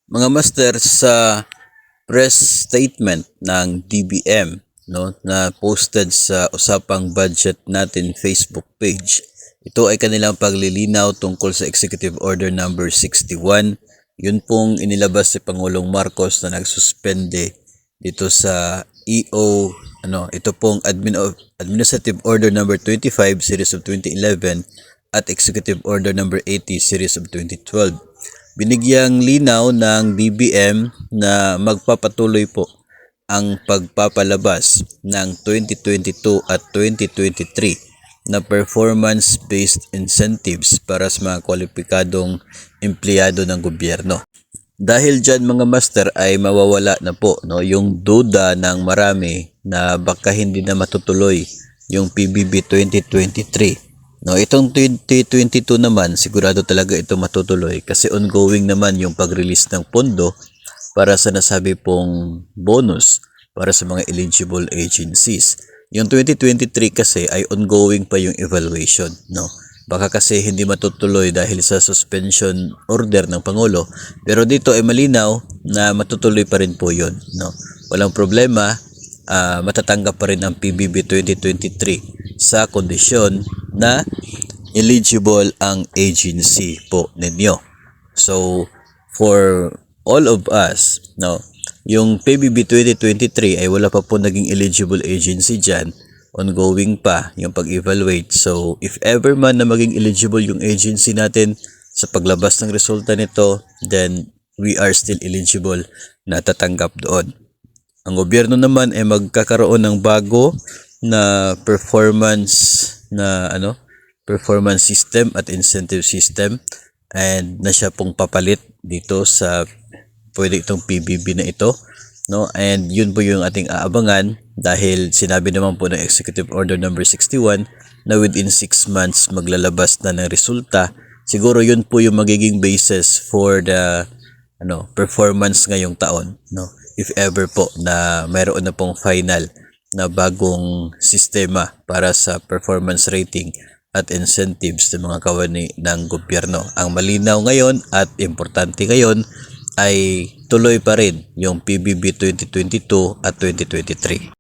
Mga master, sa press statement ng DBM na posted sa usapang budget natin Facebook page. Ito ay kanilang paglilinaw tungkol sa Executive Order number 61. Yun pong inilabas si Pangulong Marcos na nagsuspende dito sa ito pong Administrative Order number 25 series of 2011 at Executive Order number 80 series of 2012. Binigyang linaw ng DBM na magpapatuloy po ang pagpapalabas ng 2022 at 2023 na performance-based incentives para sa mga kwalipikadong empleyado ng gobyerno. Dahil dyan mga master ay mawawala na po yung duda ng marami na baka hindi na matutuloy yung PBB 2023. Itong 2022 naman, sigurado talaga ito matutuloy kasi ongoing naman yung pag-release ng pondo para sa nasabi pong bonus para sa mga eligible agencies. Yung 2023 kasi ay ongoing pa yung evaluation, Baka kasi hindi matutuloy dahil sa suspension order ng Pangulo, pero dito ay malinaw na matutuloy pa rin po yun, Walang problema, matatanggap pa rin ang PBB 2023 sa kondisyon na eligible ang agency po ninyo. So, for all of us, yung PBB 2023 ay wala pa po naging eligible agency dyan. Ongoing pa yung pag-evaluate. So, if ever man na maging eligible yung agency natin sa paglabas ng resulta nito, then we are still eligible na tatanggap doon. Ang gobyerno naman ay magkakaroon ng bago na performance system at incentive system, and na siya pong papalit dito sa pwede itong PBB na ito, and yun po yung ating aabangan dahil sinabi naman po ng Executive Order number 61 na within 6 months maglalabas na ng resulta. Siguro yun po yung magiging basis for the performance ngayong taon, if ever po na mayroon na pong final na bagong sistema para sa performance rating at incentives ng mga kawani ng gobyerno. Ang malinaw ngayon at importante ngayon ay tuloy pa rin yung PBB 2022 at 2023.